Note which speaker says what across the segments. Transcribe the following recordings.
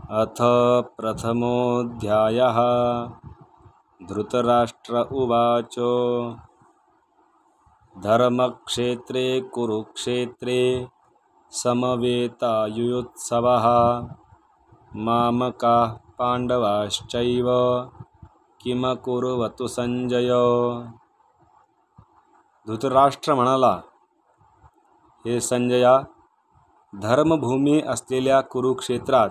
Speaker 1: अथ प्रथमोऽध्यायः। धृतराष्ट्र उवाच धर्मक्षेत्रे कुरुक्षेत्रे समवेतायुयुत्सवः मामकाः पांडवाश्चैव किमकुर्वतु संजय। धृतराष्ट्र म्हणाला, हे संजया, धर्मभूमी असलेल्या कुरुक्षेत्रात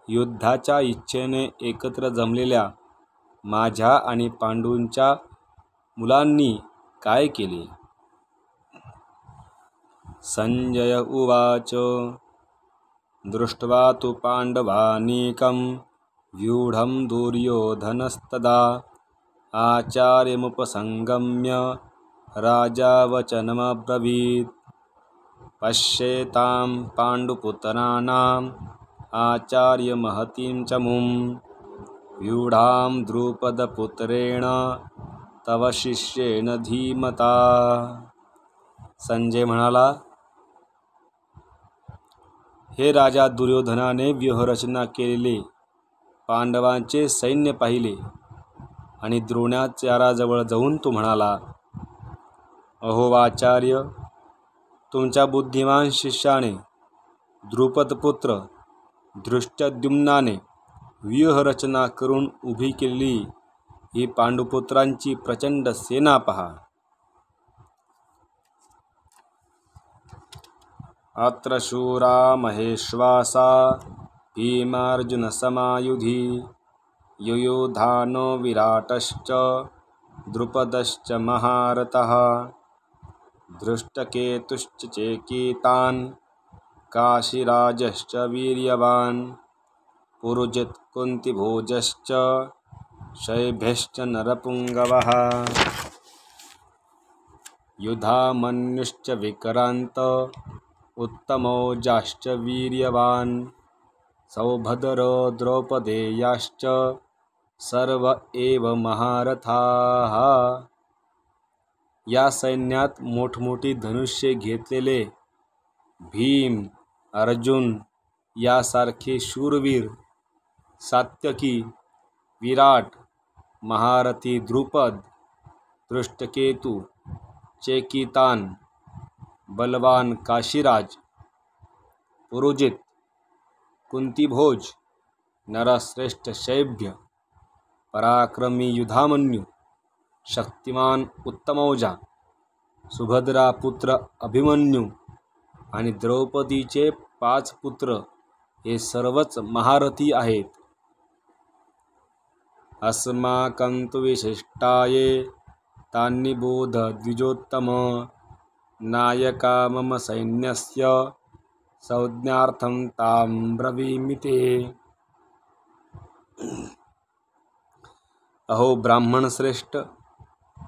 Speaker 1: युद्धाच्या इच्छेने एकत्र जमलेल्या माझ्या आणि पांडूंच्या मुलांनी काय केले? संजय उवाच दृष्ट्वा तु पांडवानीकं व्यूढं दुर्योधनस्तदा आचार्यमुपसंगम्य राजा वचनमब्रवीत् पश्येतां पाण्डुपुत्राणाम् आचार्यमहतीं च मुं व्यूढां द्रुपदपुत्रेण तव शिष्येण धीमता। संजय म्हणाला, हे राजा, दुर्योधनाने व्यूहरचना केलेले पांडवांचे सैन्य पाहिले आणि द्रोणाचार्याजवळ जाऊन तो म्हणाला, अहो आचार्य, तुमच्या बुद्धिमान शिष्याने द्रुपदपुत्र धृष्टद्युम्नाने व्यूहरचना करून उभी केलेली ही पांडुपुत्रांची प्रचंड सेना पहा. अत्र शूरा महेश्वासा भीमार्जुनसमायुधी युयुधानो विराटश्च द्रुपदश्च महारथः धृष्टकेतुश्च चेकितान् काशीराजश्च वीर्यवान् पुरुजित् कुन्तिभोजश्च शैभ्यश्च नरपुङ्गवः युधामन्युश्च विक्रान्त उत्तमौजाश्च वीर्यवान् सौभद्रो द्रौपदेयाश्च सर्व एव महारथाः. या सैन्यात मोठमोठी धनुष्ये घेतलेले भीम, अर्जुन यासारखे शूरवीर, सात्यकी, विराट, महारथी द्रुपद, धृष्टकेतु, चेकितान, बलवान काशीराज, पुरुजित, कुंतीभोज, नरश्रेष्ठ शैभ्य, पराक्रमी युधामन्यु, शक्तिमान उत्तमौजा, सुभद्रा पुत्र अभिमन्यु आणि द्रौपदीचे 5 पुत्र हे सर्वच महारथी आहेत. अस्माकं तु विशिष्टाये तान्निबोध द्विजोत्तम नायका मम सैन्यस्य संज्ञार्थं तां ब्रवीमि ते. अहो ब्राह्मण श्रेष्ठ,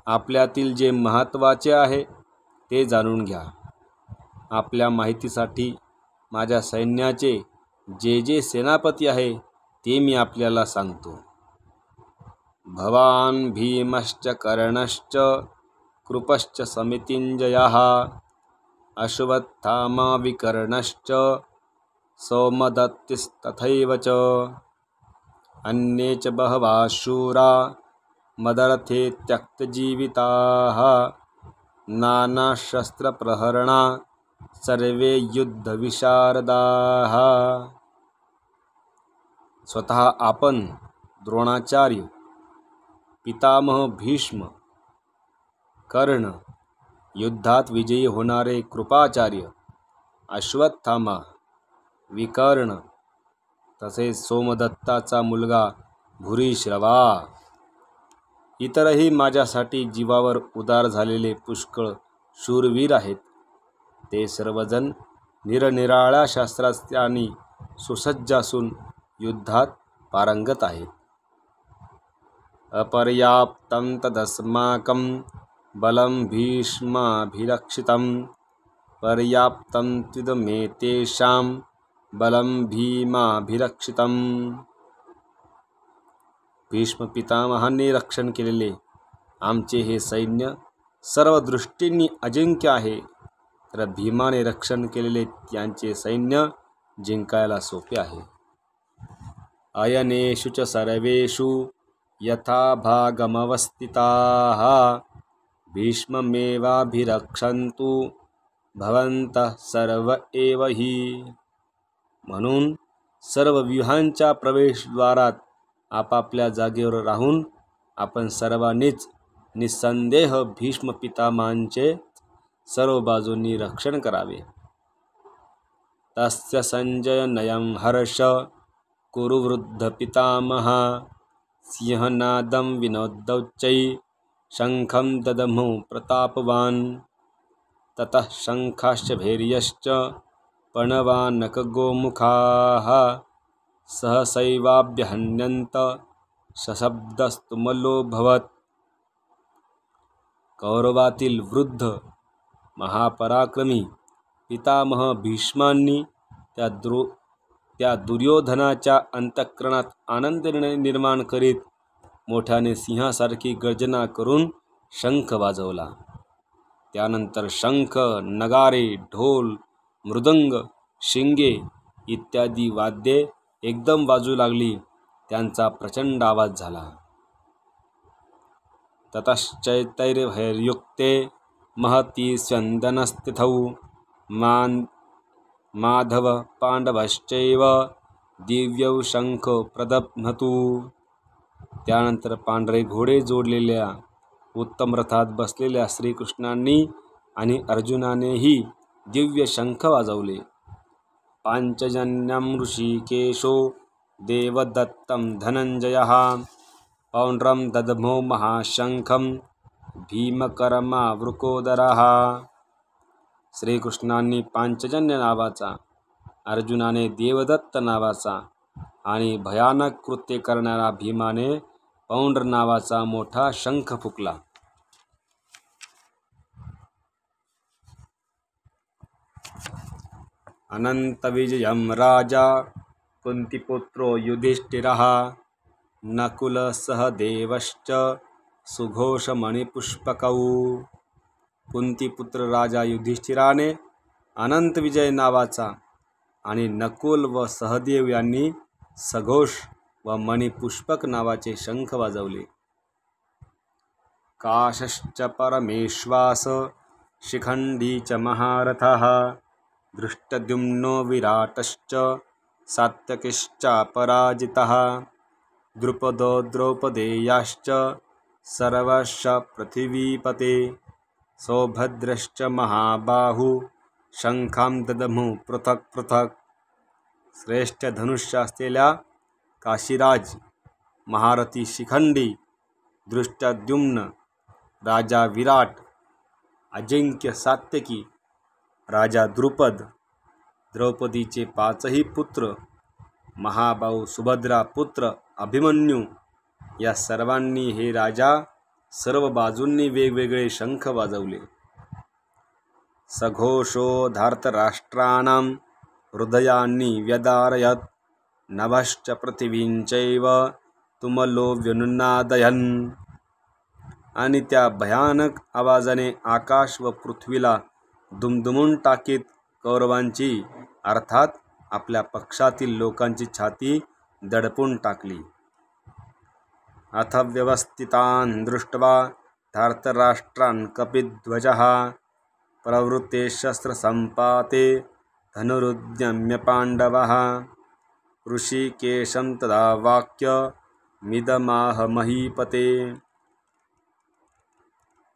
Speaker 1: आपल्यातील जे महत्त्वाचे आहे ते जाणून घ्या. आपल्या माहितीसाठी माझ्या सैन्याचे जे जे सेनापती आहे ते मी आपल्याला सांगतो. भवान भीमश्च कर्णश्च कृपश्च समितिंजयः अश्वत्थामा विकर्णश्च सौमदत्तिस्तथैव च अन्ये च बहवः शूरा मदर्थे त्यक्तजीविताः नानाशस्त्रप्रहरणा सर्वे युद्धविशारदाः. स्वतः आपण, द्रोणाचार्य, पितामह भीष्म, कर्ण, युद्धात विजयी होणारे कृपाचार्य, अश्वत्थामा, विकर्ण, तसेच सोमदत्ताचा मुलगा भूरिश्रवा, इतरही माझ्यासाठी जीवावर उदार झालेले पुष्कळ शूरवीर आहेत. ते सर्वजण निरनिराळ्या शस्त्रास्त्रांनी सुसज्ज असून युद्धात पारंगत आहेत. अपर्याप्तं तदस्माकं बलं भीष्माभिरक्षितं पर्याप्तं त्विदमेतेषां बलं भीमाभिरक्षितं. भीष्म पितामहांनी रक्षण केलेले आमचे हे सैन्य सर्व दृष्टींनी अजिंक्य आहे, तर भीमाने रक्षण केलेले त्यांचे सैन्य जिंकायला सोपे आहे. अयनेषु च सर्वेषु यथा भागमवस्थिताः भीष्ममेवाभिरक्षन्तु भवन्तः सर्व एव हि. म्हणून सर्व व्यूहांच्या प्रवेशद्वारात आपापल्या जागेवर राहून आपण सर्वांनीच निस्संदेह भीष्म पितामहांचे सर्व बाजूंनी रक्षण करावे. तस्य संजय नयं हर्ष कुरु वृद्ध पितामह सिंहनादं विनोदौच्चै शंखं ददमु प्रतापवान्. ततः शंखाश्च भैर्यश्च पणवानकगोमुखाः सहसैवाभ्यहन्यन्त सशब्दस्तुमलोऽभवत्. कौरवातील वृद्ध महापराक्रमी पितामह भीष्मांनी त्या दुर्योधनाच्या अंतःकरणात आनंद निर्माण करीत मोठ्याने सिंहासारखी गर्जना करून शंख वाजवला. त्यानंतर शंख, नगारे, ढोल, मृदंग, शिंगे इत्यादी वाद्ये एकदम वाजू लागली. त्यांचा प्रचंड आवाज झाला. ततश्चैतैर्भैर्युक्ते महती स्यन्दनस्थितौ माधव पांडवश्चैव दिव्यौ शंख प्रदध्मतु. त्यानंतर पांढरे घोडे जोडलेल्या उत्तम रथात बसलेल्या श्रीकृष्णांनी आणि अर्जुनानेही दिव्य शंख वाजवले. पांचजन्यं ऋषिकेशो देवदत्तं धनंजयः पौंड्रं ददमो महाशंखं भीमकर्मावृकोदरः. श्रीकृष्णांनी पांचजन्य नावाचा, अर्जुनाने देवदत्त नावाचा आणि भयानक कृत्य करणारा भीमाने पौंड्र नावाचा मोठा शंख फुकला. अनंतविजयं राजा कुंतीपुत्रो युधिष्ठिरः नकुलसहदेवश्च सुघोषमणिपुष्पकौ. कुंतीपुत्र राजा युधिष्ठिराने अनंत विजय नावाचा आणि नकुल व सहदेव यांनी सघोष व मणिपुष्पक नावाचे शंख वाजवले. काशश्च परमेश्वास शिखंडी च महारथः दृष्टद्युम्नो विराटश्च सात्यकिश्चापराजितः द्रुपदो द्रौपदेयाश्च सर्वश्च पृथिवीपते सौभद्रश्च महाबाहु शंखां ददमु पृथक पृथक. श्रेष्ठ धनुष्य असलेल्या काशीराज, महारथी शिखंडी, दृष्टद्युम्न, राजा विराट, अजिंक्य सात्यकी, राजा द्रुपद, द्रौपदीचे पाचही पुत्र, महाबाहू सुभद्रा पुत्र अभिमन्यू या सर्वांनी हे राजा सर्व बाजूंनी वेगवेगळे शंख वाजवले. सघोषो धार्तराष्ट्राणां हृदयानि व्यदारयत् नभश्च पृथिवींचैव तुमलो व्यनुनादयन्. आणि त्या भयानक आवाजाने आकाश व पृथ्वीला दुमदुमून टाकीत कौरवांची अर्थात आपल्या पक्षातील लोकांची छाती दडपून टाकली. अथ व्यवस्थितान् दृष्ट्वा धार्तराष्ट्रान् कपिध्वजः प्रवृत्ते शस्त्रसम्पाते धनुरुद्यम्य पाण्डवः ऋषिकेशं तदा वाक्यमिदमाह महीपते.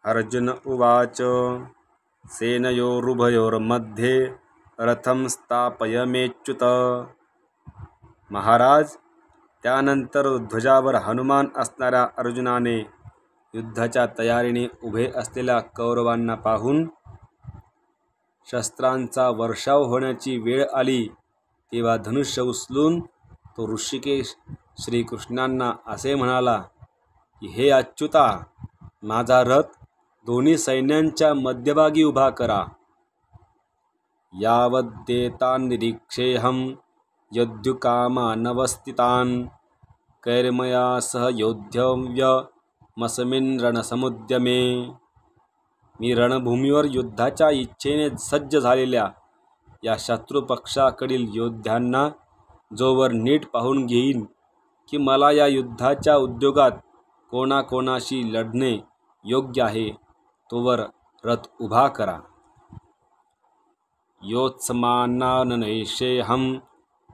Speaker 1: अर्जुन उवाच सेनयोरुभयोर्मध्ये रथं स्थापयमेच्युत. महाराज, त्यानंतर ध्वजावर हनुमान असणाऱ्या अर्जुनाने युद्धाच्या तयारीने उभे असलेल्या कौरवांना पाहून शस्त्रांचा वर्षाव होण्याची वेळ आली तेव्हा धनुष्य उचलून तो ऋषिकेश श्रीकृष्णांना असे म्हणाला की, हे अच्युता, माझा रथ दोन्ही सैन्यांच्या मध्यभागी उभा करा. यावद्देतान् निरीक्षेऽहं योद्धुकामानवस्थितान् कैर्मया सह योद्धव्यमस्मिन् रणसमुद्यमे. मी रणभूमीवर युद्धाच्या इच्छेने सज्ज झालेल्या या शत्रुपक्षाकडील योद्ध्यांना जोवर नीट पाहून घेईन की मला या युद्धाच्या उद्योगात कोणाकोणाशी लढणे योग्य आहे, तोवर रथ उभा करा. योत्समानाननैषेऽहं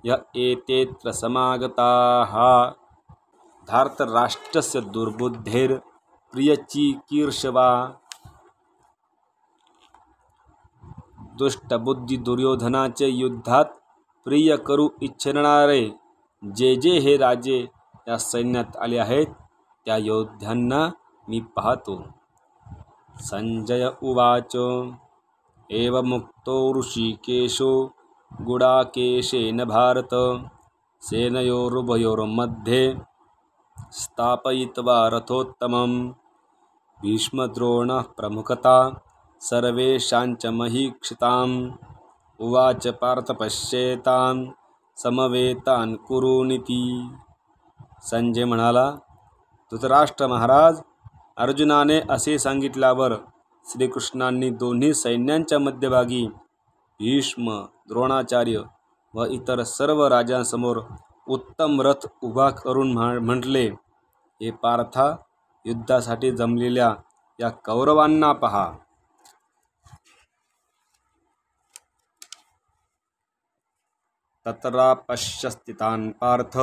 Speaker 1: य एतेऽत्र समागताः धार्तराष्ट्रस्य दुर्बुद्धेर्प्रियचिकीर्षवा. दुष्टबुद्धी दुर्योधनाचे युद्धात प्रिय करू इच्छिणारे जे जे हे राजे या सैन्यात आले आहेत, त्या योद्ध्यांना मी पाहतो. संजय उवाच. एवमुक्तो ऋषिकेशो गुडाकेशेन भारत सेनयोरुभयोर्मध्ये स्थापयित्वा रथोत्तमं. भीष्मद्रोणः प्रमुखता सर्वेषांच महीक्षिताम्. उवाच पार्थ पश्येतान् समवेतान् कुरूनिती. संजय म्हणाला, धृतराष्ट्र महाराज, अर्जुनाने असे सांगितल्यावर श्रीकृष्णांनी दोन्ही सैन्यांच्या मध्यभागी भीष्म, द्रोणाचार्य व इतर सर्व राजांसमोर उत्तम रथ उभा करून म्हटले, हे पार्था, युद्धासाठी जमलेल्या या कौरवांना पहा. तत्रा पश्यस्थितान् पार्थ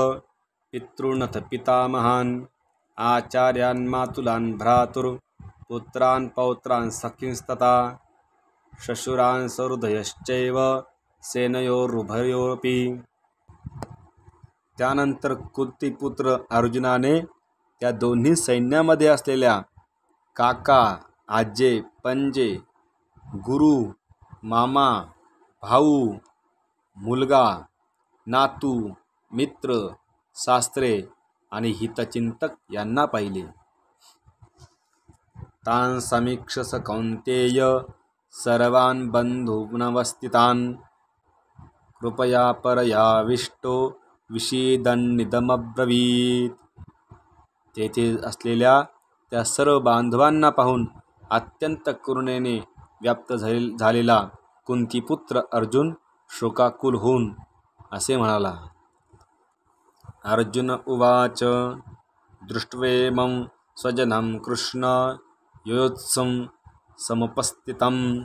Speaker 1: पितॄनथ पितामहान् आचार्यान् मातुलान् भ्रातुर्पुत्रान् पौत्रान् सखींस्तथा श्वशुरान् सहृदयश्चैव सेनयोरुभयोरपि. त्यानंतर कुंतीपुत्र अर्जुनाने त्या दोन्ही सैन्यामध्ये असलेल्या काका, आजे, पंजे, गुरु, मामा, भाऊ, मुलगा, नातू, मित्र, शास्त्रे आणि हितचिंतक यांना पाहिले. तान् समीक्षस कौन्तेय सर्वान् बन्धूनवस्थितान् कृपया परयाविष्टो विषीदन्निदमब्रवीत्. तेथे असलेल्या त्या सर्व बांधवांना पाहून अत्यंत करुणेने व्याप्त झालेला कुंतीपुत्र अर्जुन शोकाकुल होऊन असे म्हणाला. अर्जुन उवाच. दृष्ट्वेमं स्वजनं कृष्ण योत्सं समुपस्थितं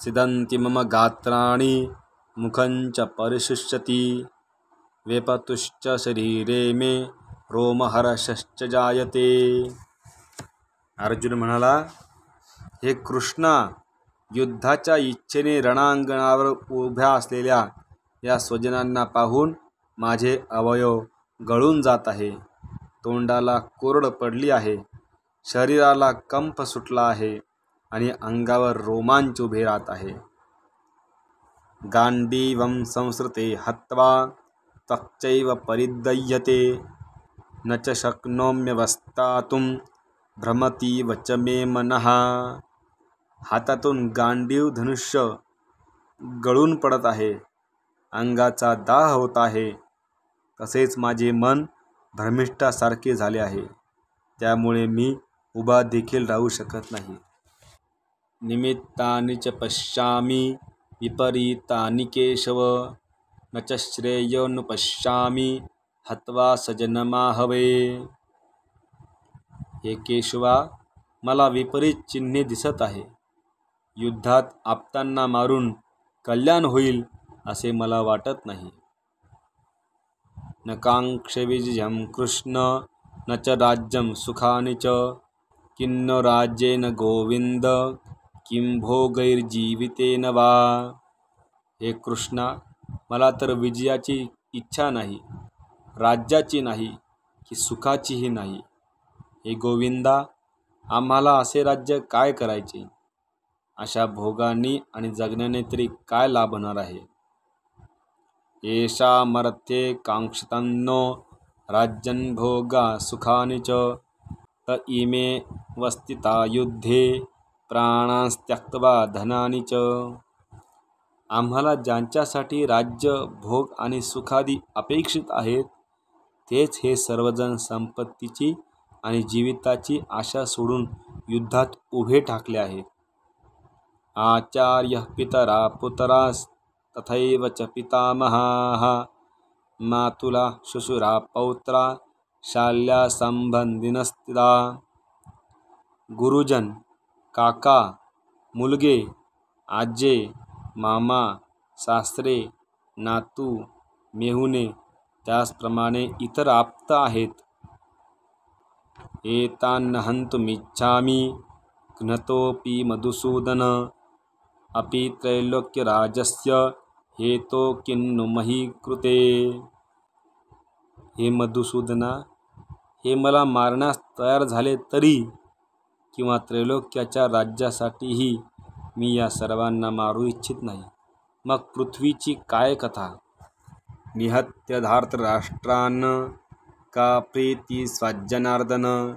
Speaker 1: सिदन्ति मम गात्राणि मुखञ्च परिशुष्यति वेपतुश्च शरीरे मे रोमहर्षश्च जायते. अर्जुन म्हणाला, हे कृष्णा, युद्धाच्या इच्छेने रणांगणावर उभ्या असलेल्या या स्वजनांना पाहून माझे अवयव गळून जात आहे. तोंडाला कोरड पडली आहे, शरीराला कंप सुटला आहे आणि अंगावर रोमांच उभे राहत आहे. गांडीवं संसृते हत्वा त्वक्चैव परिदह्यते न च शक्नोम्यवस्थातुं भ्रमतीव च मे मनः. हातातून गांडीव धनुष्य गळून पडत आहे, अंगाचा दाह होत आहे, तसेच माझे मन भ्रमिष्ठासारखे झाले आहे. त्यामुळे मी उभा देखील राहू शकत नाही. निमित्तानि च पश्यामि विपरीतानि केशव न च श्रेयोनुपश्यामि हत्वा सजनमाहवे. हे केशवा, मला विपरीत चिन्हे दिसत आहे. युद्धात आप्तांना मारून कल्याण होईल असे मला वाटत नाही. न कांक्षे विजयं कृष्ण न च राज्यं सुखानि च किन्नो राज्येन गोविंद किं भोगैर्जीवितेन वा. हे कृष्णा, मला तर विजयाची इच्छा नाही, राज्याची नाही की सुखाचीही नाही. हे गोविंदा, आम्हाला असे राज्य काय करायचे? अशा भोगांनी आणि जगण्याने तरी काय लाभ होणार आहे? येषामर्थे कांक्षितं राज्यं भोगा सुखानि च त इमे वस्थिता युद्धे प्राणांस्त्यक्त्वा धनानि च. आम्हाला ज्यांच्यासाठी राज्य, भोग आणि सुखादी अपेक्षित आहेत, तेच हे सर्वजण संपत्तीची आणि जीविताची आशा सोडून युद्धात उभे ठाकले आहेत. आचार्य पितरा पुत्रास तथैव च पितामहाः मातुला श्वशुरा पौत्रा शाल्या संबंधिनस्थिता. गुरुजन, काका, मुलगे, आजे, मामा, सासरे, नातू, मेहुणे, त्याचप्रमाणे इतर आप्त आहेत. एतान्न हन्तुमिच्छामि घ्नतोऽपि मधुसूदन. अपि त्रैलोक्यराजस्य हेतो किन्नु मही कृते. हे मधुसूदना, हे मला मारण्यास तयार झाले तरी किंवा त्रैलोक्याच्या राज्यासाठीही मी या सर्वांना मारू इच्छित नाही. मग पृथ्वीची काय कथा. निहत्य धार्तराष्ट्रान् का प्रीती स्वजनार्दन.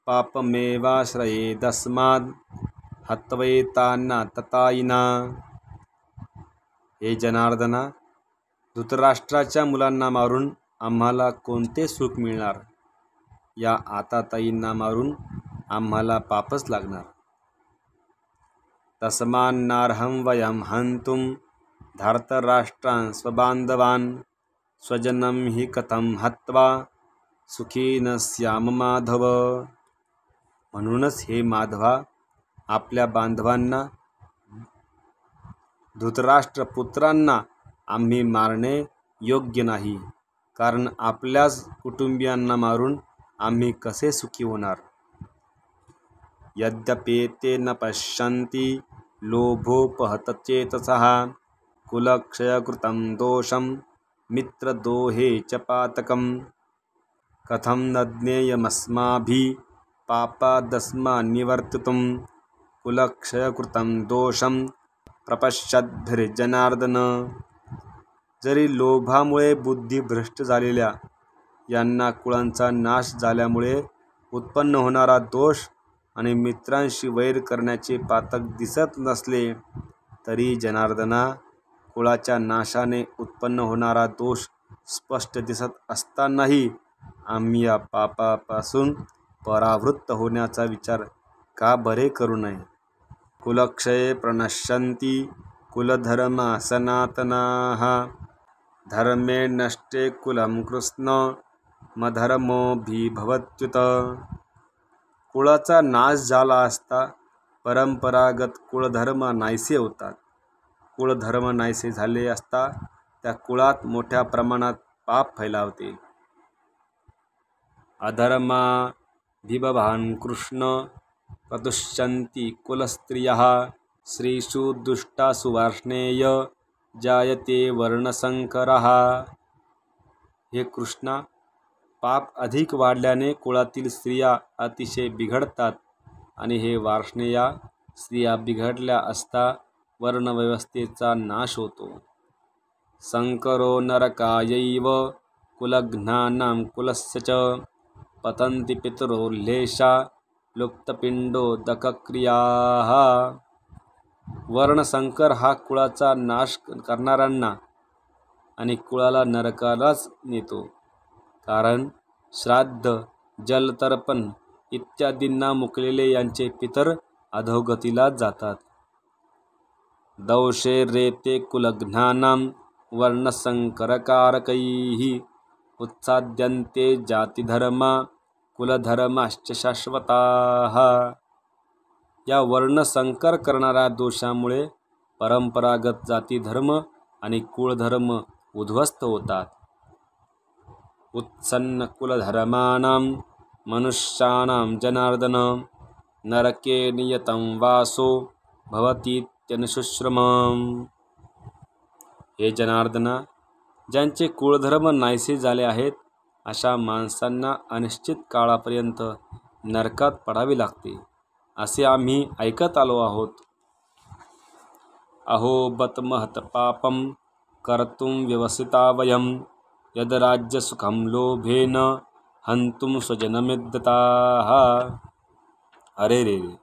Speaker 1: पापमेवाश्रयेदस्माद् हत्वैतान्नाततायिना. हे जनार्दना, धृतराष्ट्राच्या मुलांना मारून आम्हाला कोणते सुख मिळणार. या आताताईंना मारून आम्हाला पापच लागणार. तस्मान्नार्हं वयं हन्तुं धार्तराष्ट्रान् स्वबान्धवान्. स्वजनं हि कथं हत्वा सुखी न स्याम माधव. म्हणूनच हे माधवा, आपल्या बांधवांना, धृतराष्ट्रपुत्रांना आम्ही मारणे योग्य नाही. कारण आपल्याच कुटुंबियांना मारून आम्ही कसे सुखी होणार. यद्यपेते न पश्यन्ति लोभोपहतचेतसः. कुलक्षयकृतं दोषं मित्रद्रोहे च पातकं. कथं न ज्ञेयमस्माभिः पापादस्मान्निवर्तितुं. कुलक्षयकृतं दोषं प्रपश्यद्भिर्जनार्दन. जरी लोभामुळे बुद्धी भ्रष्ट झालेल्या यांना कुळांचा नाश झाल्यामुळे उत्पन्न होणारा दोष आणि मित्रांशी वैर करण्याचे पातक दिसत नसले तरी जनार्दना, कुळाच्या नाशाने उत्पन्न होणारा दोष स्पष्ट दिसत असतानाही आम्ही या पापापासून परावृत्त होण्याचा विचार का बरे करू नये. कुलक्षये प्रणश्यन्ति कुलधर्मा सनातनाः. धर्मे नष्टे कुलं कृष्ण मधर्मोऽभिभवत्युत. कुळाचा नाश झाला असता परंपरागत कुळधर्म नाहीसे होतात. कुळधर्म नाहीसे झाले असता त्या कुळात मोठ्या प्रमाणात पाप फैलावते. अधर्माभिभवान् कृष्ण प्रदुष्यन्ति कुलस्त्रियः. स्त्रीषु दुष्टासु वार्ष्णेय जायते वर्णसंकरः. हे कृष्णा, पाप अधिक वाढल्याने कुळातील स्त्रिया अतिशय बिघडतात आणि हे वार्ष्णेया, स्त्रिया बिघडल्या असता वर्णव्यवस्थेचा नाश होतो. संकरो नरकायैव कुलघ्नानां कुलस्य च. पतन्ति पितरोल्लेशा लुप्तपिंडोदकक्रियाः. वर्णसंकर हा कुळाचा नाश करणाऱ्यांना आणि कुळाला नरकालाच नेतो. कारण श्राद्ध, जलतर्पण इत्यादींना मुकलेले यांचे पितर अधोगतीला जातात. दंशैरेते कुलघ्नानां वर्णसंकरकारकैः. उत्साद्यन्ते जातिधर्मा कुलधर्माश्च शाश्वताः. या वर्णसंकर करणाऱ्या दोषामुळे परंपरागत जातीधर्म आणि कुळधर्म उद्ध्वस्त होतात. उत्सन्न कुलधर्माणां मनुष्याणां जनार्दन नरके नियतं वासो भवतीत्यनुशुश्रुमम्. हे जनार्दना, ज्यांचे कुळधर्म नाहीसे झाले आहेत अशा माणसांना अनिश्चित काळापर्यंत नरकात पडावे लागते, असे आम्ही ऐकत आलो आहोत. अहो बत महत पापं कर्तुं व्यवसिता वयं यद्राज्यसुखं लोभेन हंतुं स्वजनमिद्धताः. अरे रे रे,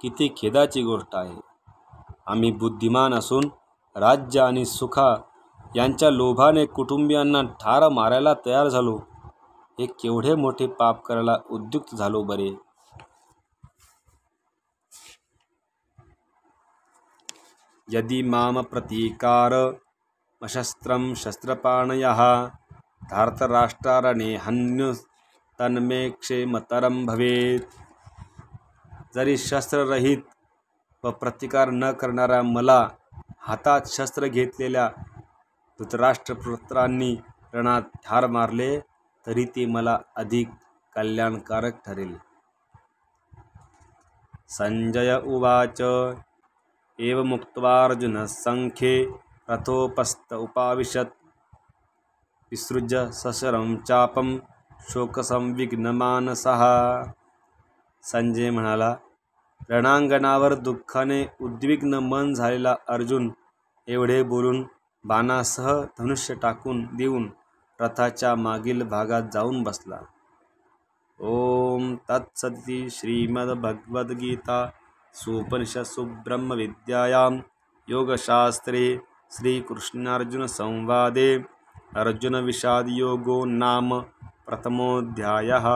Speaker 1: किती खेदाची गोष्ट आहे. आम्ही बुद्धिमान असून राज्य आणि सुखा यांच्या लोभाने कुटुंबियांना ठार मारायला तयार झालो. हे केवढे मोठे पाप करायला उद्युक्त झालो बरे. यदि माम प्रतीकार अशस्त्रं शस्त्रपाणयः धार्तराष्ट्रारणे हन्युस्तदा तन्मे क्षेमतरं भवेत्. जरी शस्त्ररहित व प्रतिकार न करणाऱ्या मला हातात शस्त्र घेतलेल्या धृतराष्ट्रपुत्रांनी रणात ठार मारले तरी ते मला अधिक कल्याणकारक ठरेल. संजय उवाच. एवमुक्त्वार्जुनः संख्ये रथोपस्थ उपाविशत्. विसृज्य सशरं चापं शोकसंविघ्नमानसः. संजय म्हणाला, रणांगणावर दुःखाने उद्विग्न मन झालेला अर्जुन एवढे बोलून बाणासह धनुष्य टाकून देऊन रथाच्या मागील भागात जाऊन बसला. ओम तत्सदिति श्रीमद्भगवद्गीता उपनिषत्सु ब्रह्मविद्यायां योगशास्त्रे श्रीकृष्णार्जुनसंवादे अर्जुनविषादयोगो नाम प्रथमोऽध्यायः.